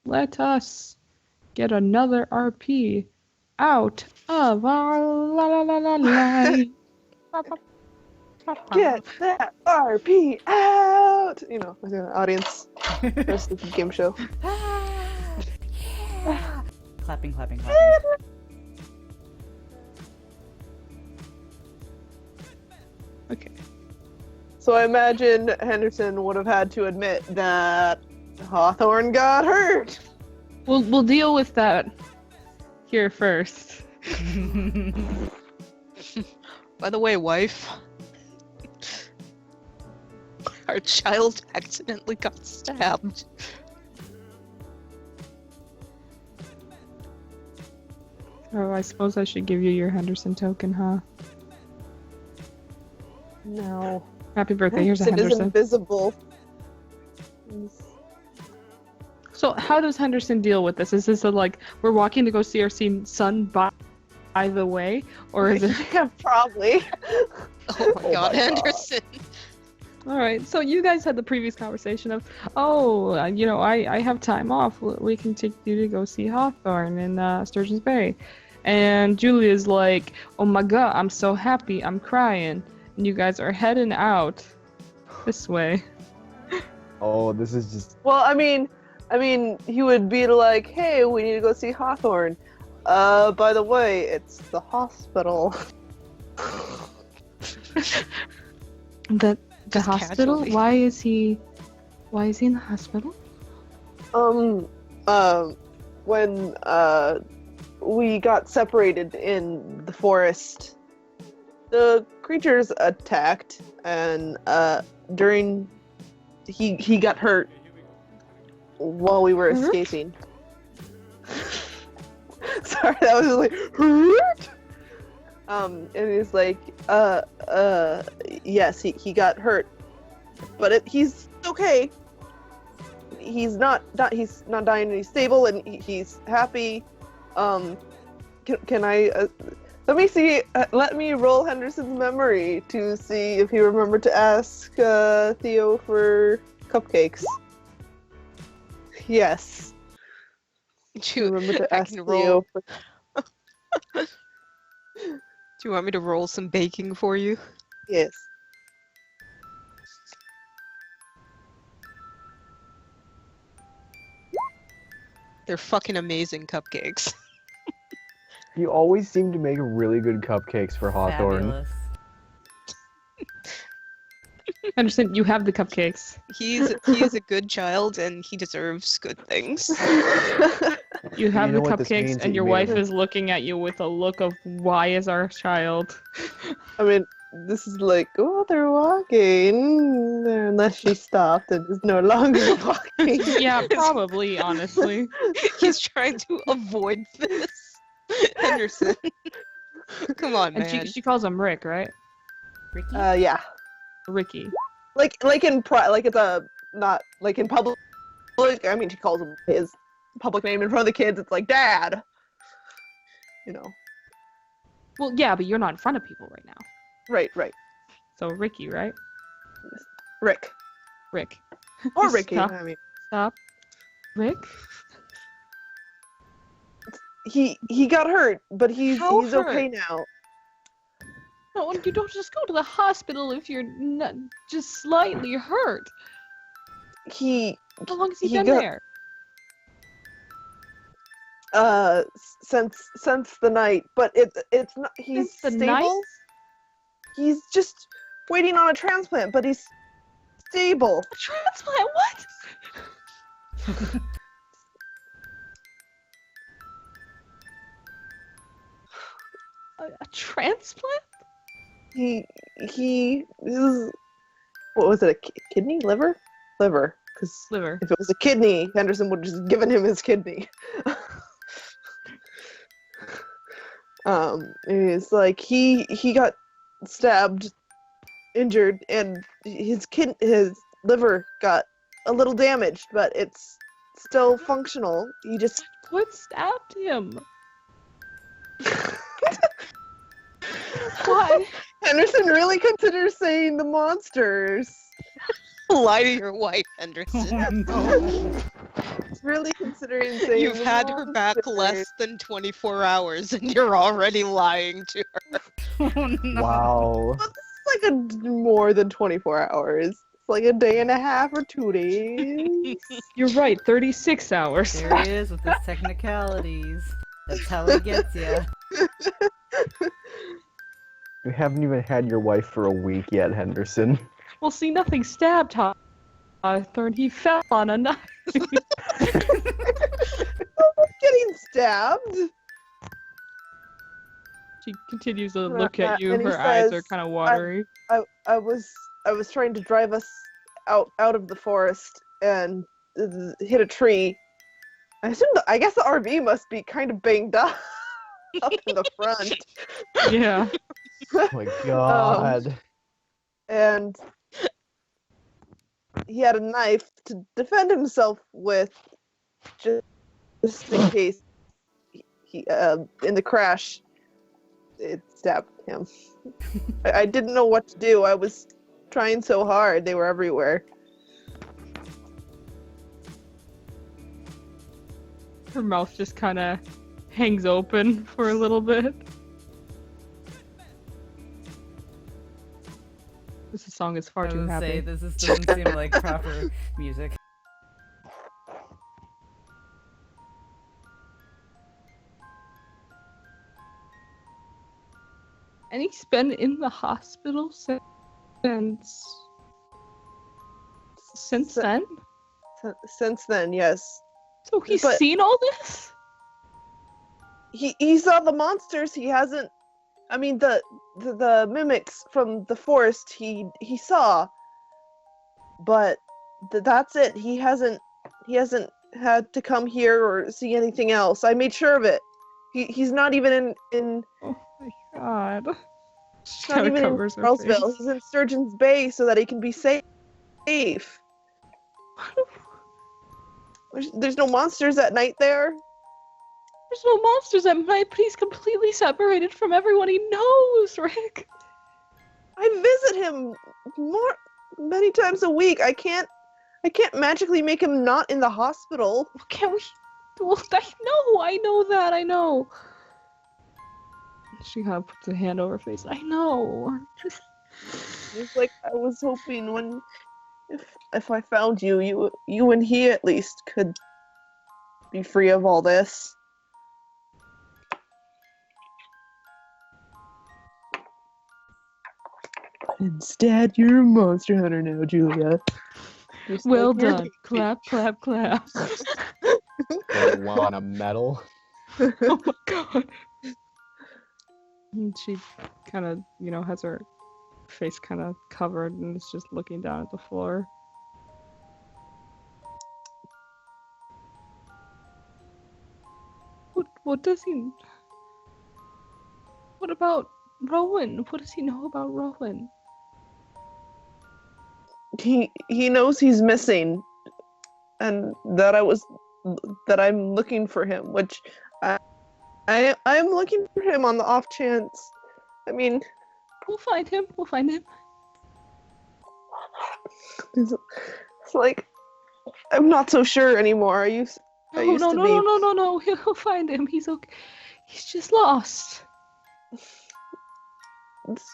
let us get another RP out of our life. Get that RP out! You know, as an audience. Rest of the game show. Yeah! Clapping, clapping, clapping. Okay. So I imagine Henderson would have had to admit that Hawthorne got hurt. We'll deal with that here first. By the way, wife, our child accidentally got stabbed. Oh, I suppose I should give you your Henderson token, huh? No. Happy birthday, here's a Henderson is Henderson. invisible. So how does Henderson deal with this? Is this like, we're walking to go see our son by the way? Or is it... Yeah, probably. Oh my god, God. Henderson. Alright, so you guys had the previous conversation of, I have time off. We can take you to go see Hawthorne in Sturgeon's Bay. And Julia's like, oh my god, I'm so happy, I'm crying. And you guys are heading out this way. Oh, this is just... Well, I mean, he would be like, hey, we need to go see Hawthorne. By the way, it's the hospital. The Just hospital? casually. Why is he in the hospital? When, we got separated in the forest, the creatures attacked, and, he got hurt while we were Hurt? escaping. Sorry, that was just like, hurt? And he's like, yes, he got hurt, but he's okay. He's not dying, and he's stable, and he's happy. Can I, let me roll Henderson's memory to see if he remembered to ask, Theo for cupcakes. Yes. Remember to I ask can Theo roll. for... Do you want me to roll some baking for you? Yes. They're fucking amazing cupcakes. You always seem to make really good cupcakes for Hawthorne. Fabulous. Henderson, you have the cupcakes. He is a good child and he deserves good things. You have know the what this means cupcakes, that and you your made wife it. is looking at you with a look of, why is our child? I mean, this is like, oh, they're walking. Unless she stopped and is no longer walking. Yeah, probably, honestly. He's trying to avoid this. Henderson. Come on, And man. she calls him Rick, right? Ricky? Yeah. Ricky. Like it's a, not, like in public, I mean, she calls him his public name in front of the kids. It's like, Dad. You know. Well, yeah, but you're not in front of people right now. Right. So Ricky, right? Rick. Rick. Or Ricky, Stop. I mean. Stop. Rick? He got hurt, but he's How okay hurt? now. No, you don't just go to the hospital if you're not just slightly hurt. How long has he been got- there? Since the night, but it's not, he's Since the stable. night? He's just waiting on a transplant, but he's stable. A transplant? What? A transplant? He is, what was it, a kidney? Liver, because Liver. if it was a kidney, Henderson would have just given him his kidney. It's like he got stabbed, injured, and his liver got a little damaged, but it's still functional. He just What stabbed him? Why? Henderson really considers saying the monsters. Lie to your wife, Oh Henderson. no. Really considering saying You've had her back less than 24 hours and you're already lying to her. Oh no. Wow. But this is like a more than 24 hours. It's like a day and a half or 2 days. You're right, 36 hours. There he is with his technicalities. That's how he gets ya. You haven't even had your wife for a week yet, Henderson. Well, see, nothing stabbed Hawthorne. He fell on a knife. Getting stabbed. She continues to look at you. And he Her eyes are says, kind of watery. I was trying to drive us out of the forest and hit a tree. I guess the RV must be kind of banged up in the front. Yeah. Oh my god. And he had a knife to defend himself with, just in case he in the crash it stabbed him. I didn't know what to do. I was trying so hard. They were everywhere. Her mouth just kind of hangs open for a little bit. This song is far I too would say happy. this doesn't seem like proper music. And he's been in the hospital since then? Since then, yes. So he's But- seen all this? He saw the monsters. He hasn't. I mean, the mimics from the forest. He saw. But that's it. He hasn't had to come here or see anything else. I made sure of it. He's not even in Oh my god. She not kinda even in covers her Charlesville. face. He's in Sturgeon's Bay so that he can be safe. There's no monsters at night there. There's no monsters at night, but he's completely separated from everyone he knows, Rick. I visit him many times a week. I can't magically make him not in the hospital. Can't we? Well, I know that, I know. She kind of puts a hand over her face. I know. It's like I was hoping if I found you and he at least could be free of all this. Instead, you're a monster hunter now, Julia. Just Well like your done. Clap, clap, clap. Lana metal. Oh my god. And she kind of, has her face kind of covered and is just looking down at the floor. What does he... What about Rowan? What does he know about Rowan? He knows he's missing, and that I'm looking for him, which I'm looking for him on the off chance. I mean, We'll find him. We'll find him. it's like I'm not so sure anymore. I used to be. No. He'll find him. He's okay. He's just lost.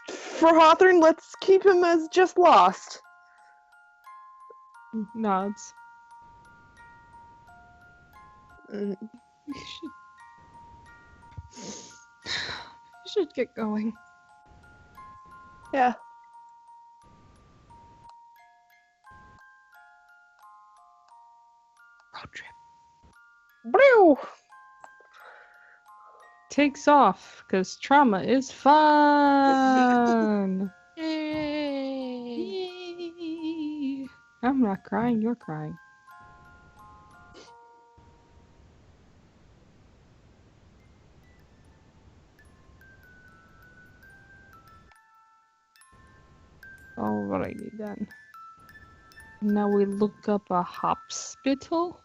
For Hawthorne, let's keep him as just lost. Nods. Mm, You should get going. Yeah. Road trip. Brew. Takes off because trauma is fun. Yay. Yay. I'm not crying. You're crying. Alrighty then. Now we look up a hospital.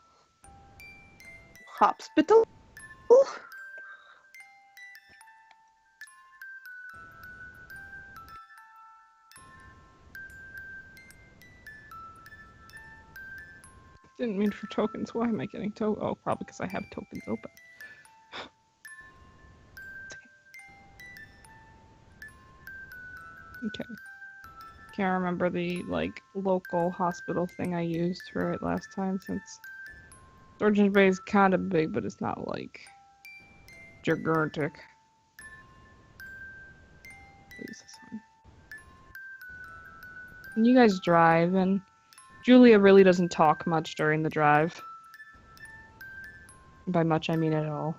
Hospital. Didn't mean for tokens. Why am I getting Oh, probably because I have tokens open. Okay. Can't remember the, like, local hospital thing I used for it last time since Surgeon's Bay is kind of big, but it's not, like, gigantic. Use this one. And you guys drive, and Julia really doesn't talk much during the drive. By much, I mean at all.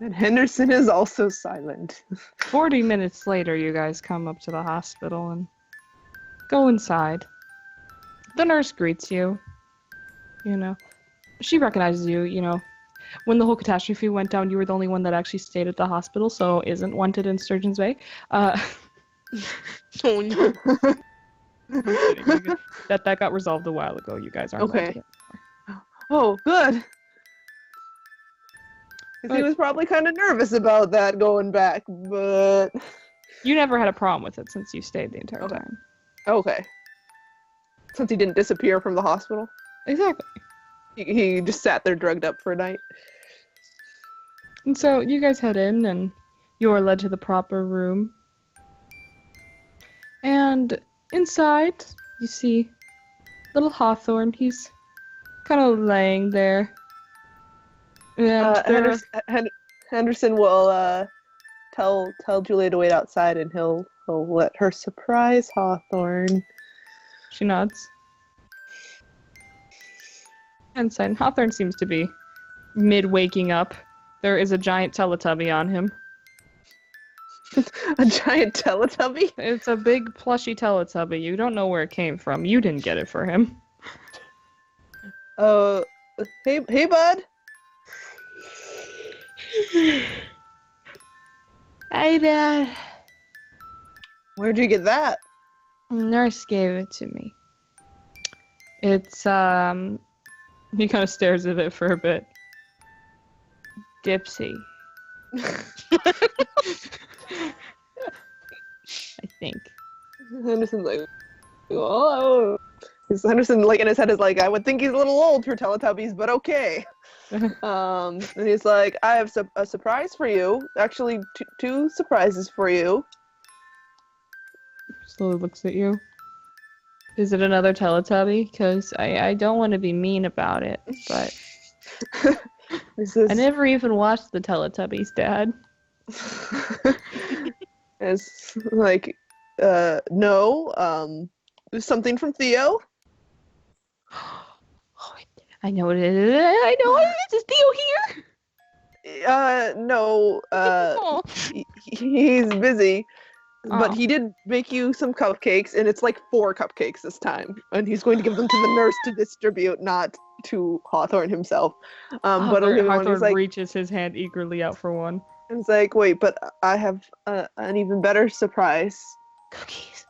And Henderson is also silent. 40 minutes later, you guys come up to the hospital and go inside. The nurse greets you. You know, she recognizes you, you know. When the whole catastrophe went down, you were the only one that actually stayed at the hospital, so isn't wanted in Sturgeon's Bay. Oh no. I'm kidding. That got resolved a while ago. You guys aren't Okay. wanted. Oh, good. 'Cause he was probably kind of nervous about that going back, but... You never had a problem with it since you stayed the entire Okay. time. Okay. Since he didn't disappear from the hospital? Exactly. He just sat there drugged up for a night. And so you guys head in, and you are led to the proper room. And inside, you see little Hawthorne. He's kind of laying there. And Henderson will tell Julia to wait outside, and he'll let her surprise Hawthorne. She nods. Inside, Hawthorne seems to be mid-waking up. There is a giant Teletubby on him. A giant Teletubby? It's a big plushy Teletubby. You don't know where it came from. You didn't get it for him. Hey, bud. Hey, Dad. Where'd you get that? Nurse gave it to me. It's, he kind of stares at it for a bit. Dipsy. I think. Henderson's like, oh. Henderson, like, in his head is like, I would think he's a little old for Teletubbies, but okay. And he's like, I have a surprise for you. Actually, two surprises for you. Slowly looks at you. Is it another Teletubby? Because I don't want to be mean about it, but I never even watched the Teletubbies, Dad. It's like, no, something from Theo. Oh, I know what it is. I know what it is. Is Theo here? No, Oh. he's busy. But Oh. he did make you some cupcakes, and it's like 4 cupcakes this time. And he's going to give them to the nurse to distribute, not to Hawthorne himself. But he'll give one. He's Hawthorne like, reaches his hand eagerly out for one. and it's like, wait, but I have an even better surprise. Cookies.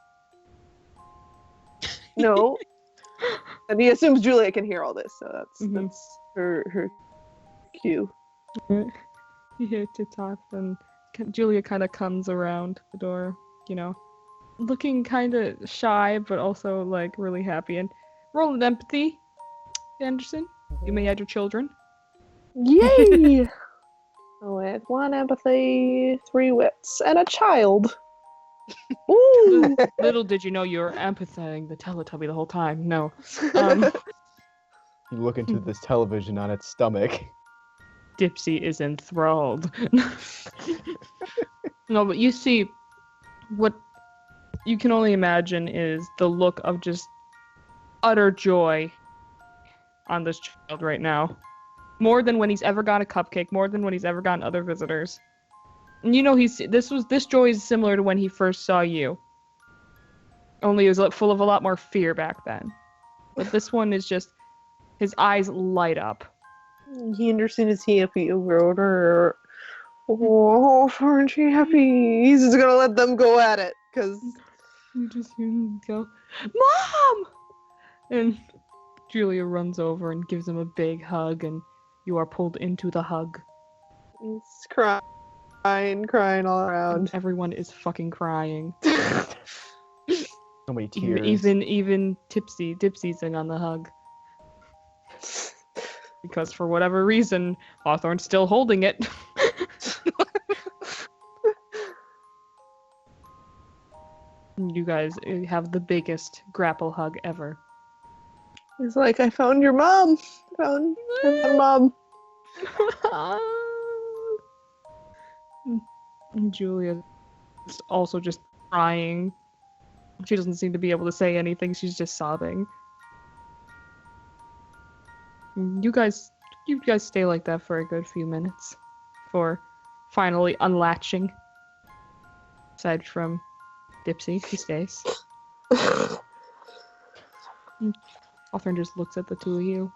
No. And he assumes Julia can hear all this, so that's Mhm. that's her cue. You hear tip-top, and Julia kind of comes around the door, you know, looking kind of shy, but also, like, really happy. And roll an empathy, Anderson. You may add your children. Yay! With 1 empathy, 3 wits, and a child. Ooh! Little did you know you were empathizing the Teletubby the whole time. No. You look into this television on its stomach. Dipsy is enthralled. No, but you see, what you can only imagine is the look of just utter joy on this child right now. More than when he's ever got a cupcake, more than when he's ever gotten other visitors. And you know this joy is similar to when he first saw you. Only it was full of a lot more fear back then. But this one is just, his eyes light up. Henderson is happy about her. Oh, aren't you happy? He's just gonna let them go at it, because... You just hear him go, Mom! And Julia runs over and gives him a big hug, and you are pulled into the hug. He's crying all around. And everyone is fucking crying. So many tears. Even Dipsy's in on the hug. Because for whatever reason, Hawthorne's still holding it. You guys have the biggest grapple hug ever. He's like, I found your mom. Found your mom. And Julia's also just crying. She doesn't seem to be able to say anything. She's just sobbing. You guys stay like that for a good few minutes, for finally unlatching. Aside from Dipsy, he stays. Hawthorne just looks at the two of you.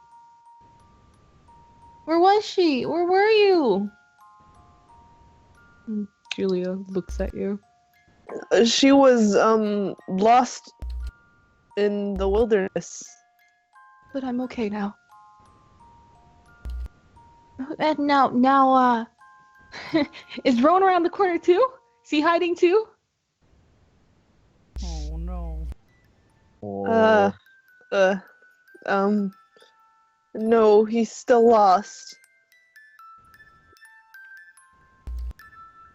Where was she? Where were you? And Julia looks at you. She was lost in the wilderness. But I'm okay now. And now, is Rowan around the corner too? Is he hiding too? Oh no. No, he's still lost.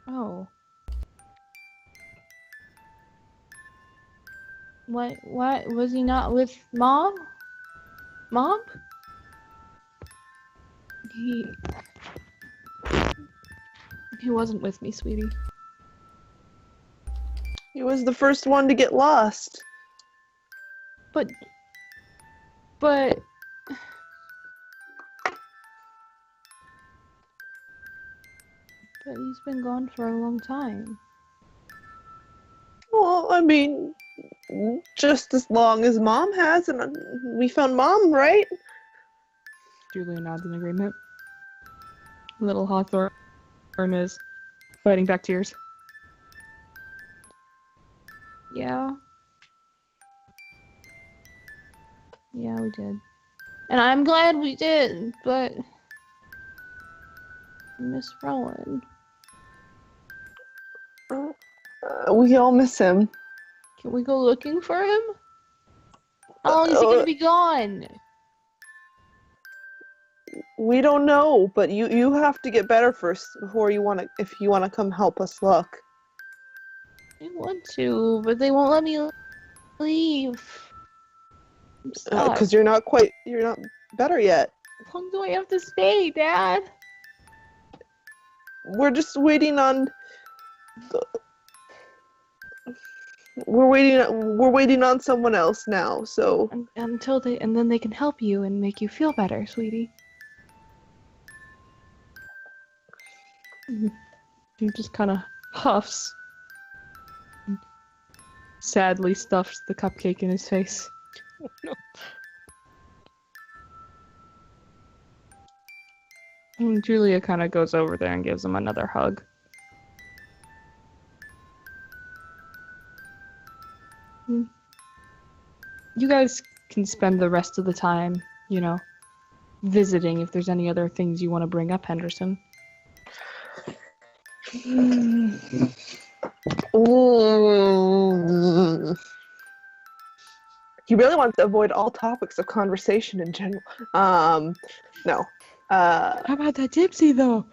Oh. What was he not with Mom? Mom? He wasn't with me, sweetie. He was the first one to get lost. But he's been gone for a long time. Well, I mean, just as long as Mom has, and we found Mom, right? Julia nods in agreement. Little Hawthorne is fighting back tears. Yeah. Yeah, we did. And I'm glad we did, but I miss Rowan. We all miss him. Can we go looking for him? How long is he gonna be gone? We don't know, but you have to get better first before if you wanna come help us look. I want to, but they won't let me leave. I'm stuck. Because you're not better yet. How long do I have to stay, Dad? We're just waiting on. We're waiting on someone else now. So Until then they can help you and make you feel better, sweetie. He just kind of huffs. And sadly stuffs the cupcake in his face. Oh, no. And Julia kind of goes over there and gives him another hug. You guys can spend the rest of the time, visiting if there's any other things you want to bring up, Henderson. He really wants to avoid all topics of conversation in general. No. How about that Dipsy, though?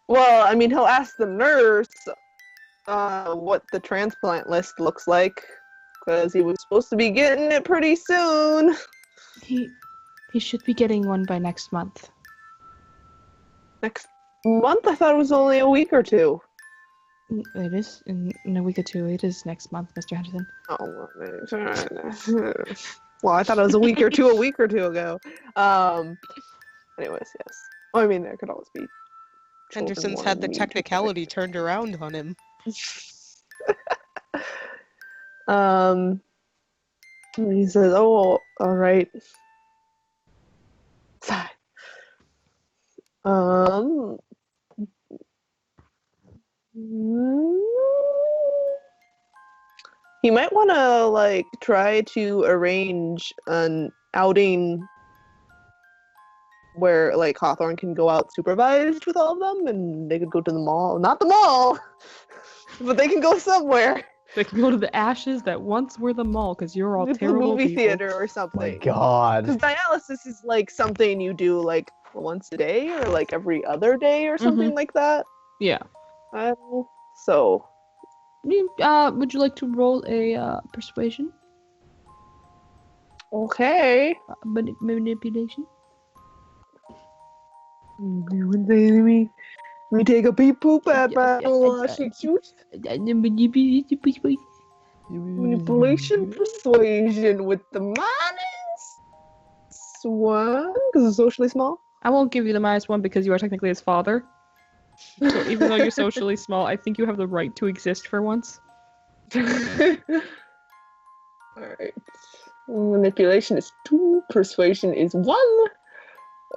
Well, I mean, he'll ask the nurse what the transplant list looks like, because he was supposed to be getting it pretty soon. He should be getting one by next month. Next month? I thought it was only a week or two. It is in a week or two. It is next month, Mr. Henderson. Oh, well, I thought it was a week or two ago. Anyways, yes. Well, I mean, there could always be. Henderson's had the technicality turned around on him. He says, "Oh, all right." He might want to try to arrange an outing where Hawthorne can go out supervised with all of them, and they could go to the mall. Not the mall, but they can go somewhere. They can go to the ashes that once were the mall because you're all the terrible movie people. theater or My something. God. Because dialysis is like something you do like once a day or like every other day or something like that. Yeah. So Would you like to roll a persuasion? okay. Manipulation? Let me take a peep poop at battle. Shoot shoot. Manipulation persuasion with the -1 because it's socially small. I won't give you the -1 because you are technically his father. So even though you're socially small, I think you have the right to exist for once. Alright. Manipulation is 2, persuasion is 1.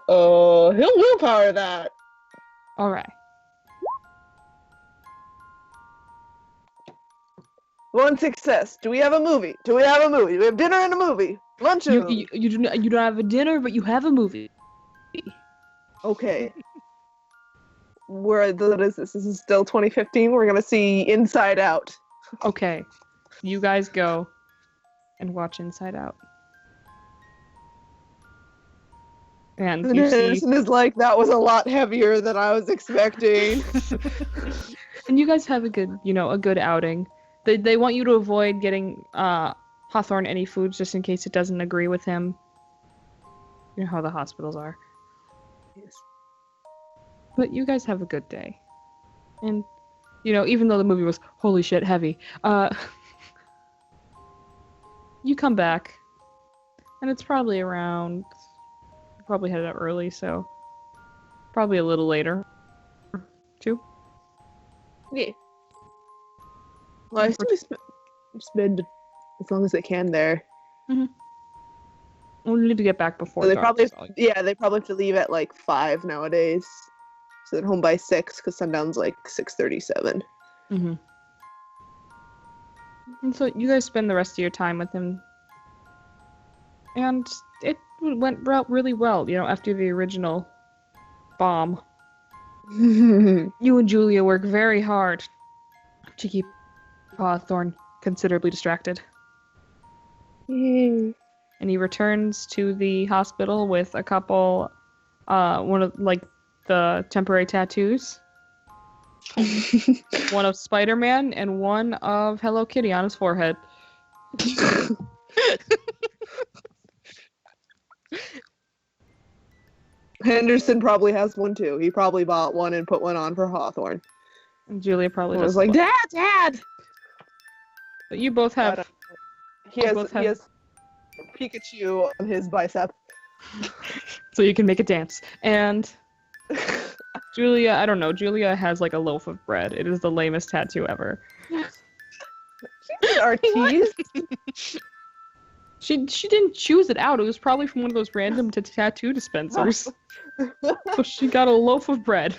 He'll willpower that. Alright. 1 success. Do we have a movie? Do we have dinner and a movie. Lunch and a movie. You don't have a dinner, but you have a movie. Okay. What is this? This is still 2015. We're gonna see Inside Out. Okay. You guys go and watch Inside Out. And you see... Henderson is like, that was a lot heavier than I was expecting. And you guys have a good outing. They want you to avoid getting Hawthorne any foods just in case it doesn't agree with him. You know how the hospitals are. Yes. But you guys have a good day. And, even though the movie was holy shit heavy, you come back. And it's probably around... You probably headed out early, so... Probably a little later. 2? Yeah. Well, I still spend as long as they can there. We need to get back before So they dark, probably, so- they probably have to leave at like 5 nowadays. So they're home by 6 because sundown's like 6:37. And so you guys spend the rest of your time with him. And it went really well, after the original bomb. You and Julia work very hard to keep Hawthorne considerably distracted. And he returns to the hospital with a couple, one of, the temporary tattoos. One of Spider-Man and one of Hello Kitty on his forehead. Henderson probably has one too. He probably bought one and put one on for Hawthorne. And Julia probably I does. was like, Dad! But you both have... He has Pikachu on his bicep. So you can make a dance. And Julia, I don't know, Julia has like a loaf of bread. It is the lamest tattoo ever. She's an artiste. She didn't choose it out. It was probably from one of those random tattoo dispensers. So she got a loaf of bread.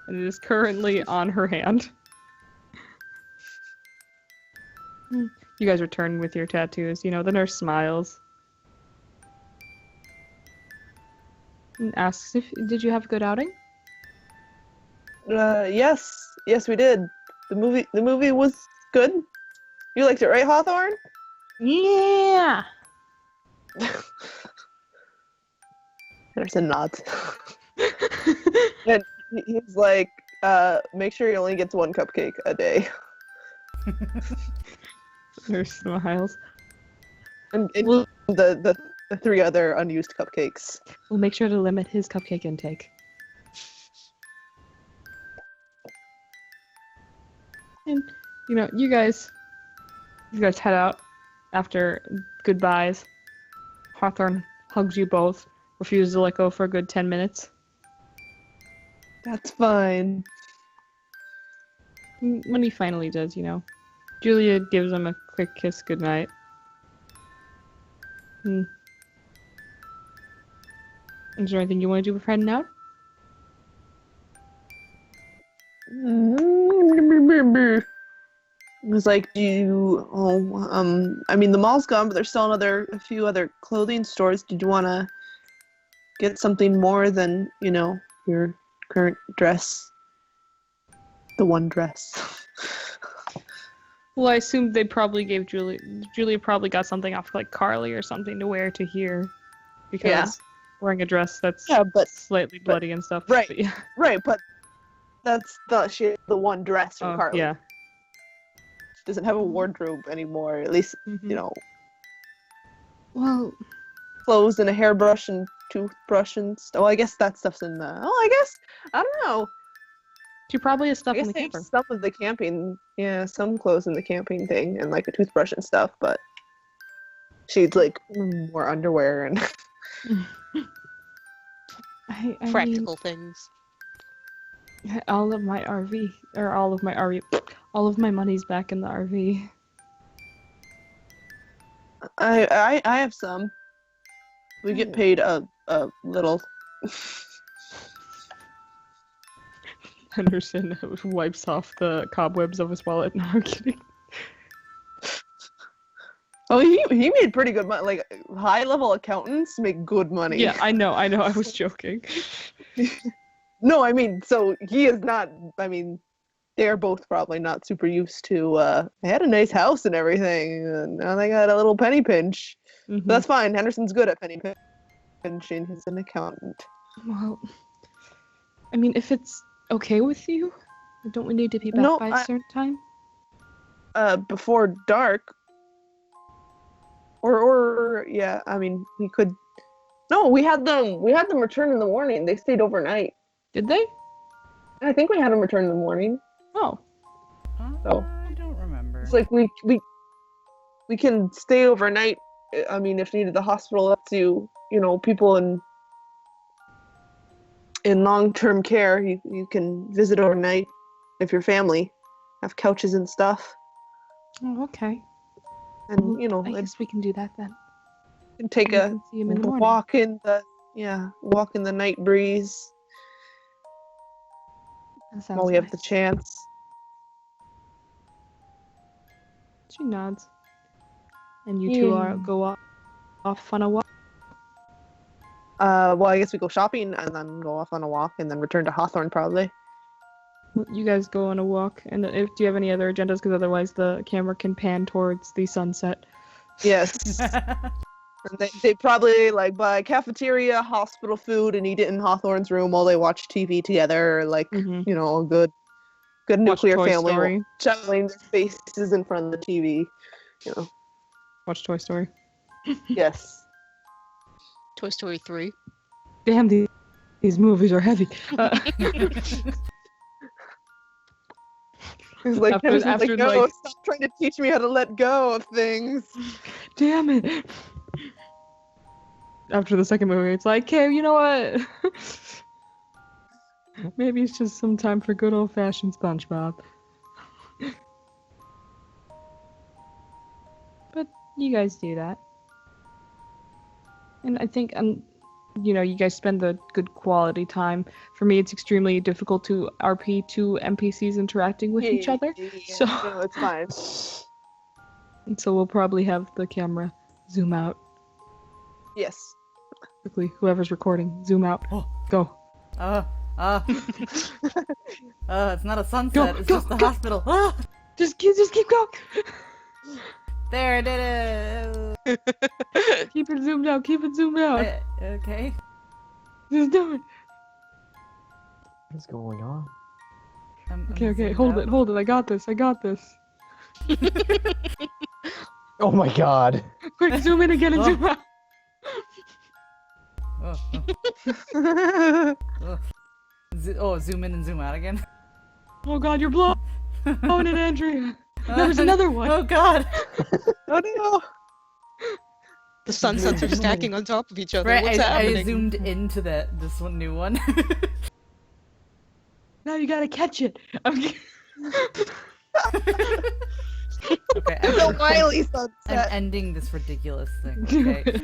And it is currently on her hand. You guys return with your tattoos. The nurse smiles. And asks did you have a good outing? Yes, we did. The movie was good. You liked it, right, Hawthorne? Yeah! Henderson nods. And he's like, make sure he only gets 1 cupcake a day. Nurse smiles. And Well- the 3 other unused cupcakes. We'll make sure to limit his cupcake intake. And, you guys head out after goodbyes. Hawthorne hugs you both, refuses to let go for a good 10 minutes. That's fine. When he finally does, Julia gives him a quick kiss goodnight. Is there anything you want to do before heading out? It was like, I mean, the mall's gone, but there's still a few other clothing stores. Did you want to get something more than, your current dress? The one dress. Well, I assumed they probably gave Julia. Julia probably got something off like Carly or something to wear to here, because Yeah. wearing a dress that's Yeah, but slightly bloody and stuff. right. But yeah. right, but she had the one dress from Oh, Carly. yeah. She doesn't have a wardrobe anymore. At least Mhm. you know, Well, clothes and a hairbrush and toothbrush and stuff. Well, I guess that stuff's in the. Oh, I don't know. she probably has stuff I in guess the they have camper. some of the camping. Yeah, some clothes in the camping thing and like a toothbrush and stuff, but she's like more underwear and. I Practical things. mean, all of my RV, or all of my RV, all of my money's back in the RV. I have some. We get paid a little. Henderson wipes off the cobwebs of his wallet. No, I'm kidding. Oh, he made pretty good money. Like high level accountants make good money. Yeah, I know. I was joking. No, I mean, so he is not. I mean, they're both probably not super used to. They had a nice house and everything, and now they got a little penny pinch. Mhm. That's fine. Henderson's good at penny pinching. He's an accountant. Well, I mean, if it's okay with you, don't we need to be back No, by a certain time? Before dark. Or yeah, I mean, we could. No, we had them return in the morning. They stayed overnight. Did they? I think we had them return in the morning. Oh. So I don't remember. it's like we can stay overnight. I mean, if needed, the hospital lets you know, people in long-term care, you can visit overnight if your family have couches and stuff. Oh, okay. And you know, I guess we can do that then. and take We a can see him in the morning. walk in the night breeze That sounds while we have the nice. chance. She nods. And you two Yeah. go off on a walk. Well, I guess we go shopping and then go off on a walk and then return to Hawthorne probably. You guys go on a walk, and do you have any other agendas? Because otherwise the camera can pan towards the sunset. Yes. And they probably like buy cafeteria, hospital food, and eat it in Hawthorne's room while they watch TV together, like Mhm. you know, a good Watch nuclear Toy family, Story. juggling their faces in front of the TV. You know. Watch Toy Story. Yes. Toy Story 3. Damn, these movies are heavy. He's like, After- Henderson's after, like, no, like- stop trying to teach me how to let go of things. Damn it. After the second movie, it's like, okay, you know what? Maybe it's just some time for good old-fashioned SpongeBob. But you guys do that. And I think, you know, you guys spend the good quality time. For me, it's extremely difficult to RP two NPCs interacting with each other. So- no, it's fine. And so we'll probably have the camera zoom out Yes. quickly. Whoever's recording, zoom out. Oh. Go. It's not a sunset, it's go, just the go. hospital. Just keep going. There, I did it. Keep it zoomed out. Keep it zoomed out. Okay. Just do it. What's going on? I'm Okay. zoomed Hold out. it. I got this. Oh my god. Quick, zoom in again and zoom out. Zoom in and zoom out again. Oh god, you're blowing it, Andrea. There's another one. Oh god. Oh no. The sunsets are stacking on top of each other. Right, What's I happening? zoomed into this one new one. Now you gotta catch it. Okay. Okay, The Wiley I'm sunset. ending this ridiculous thing. Do Okay. it.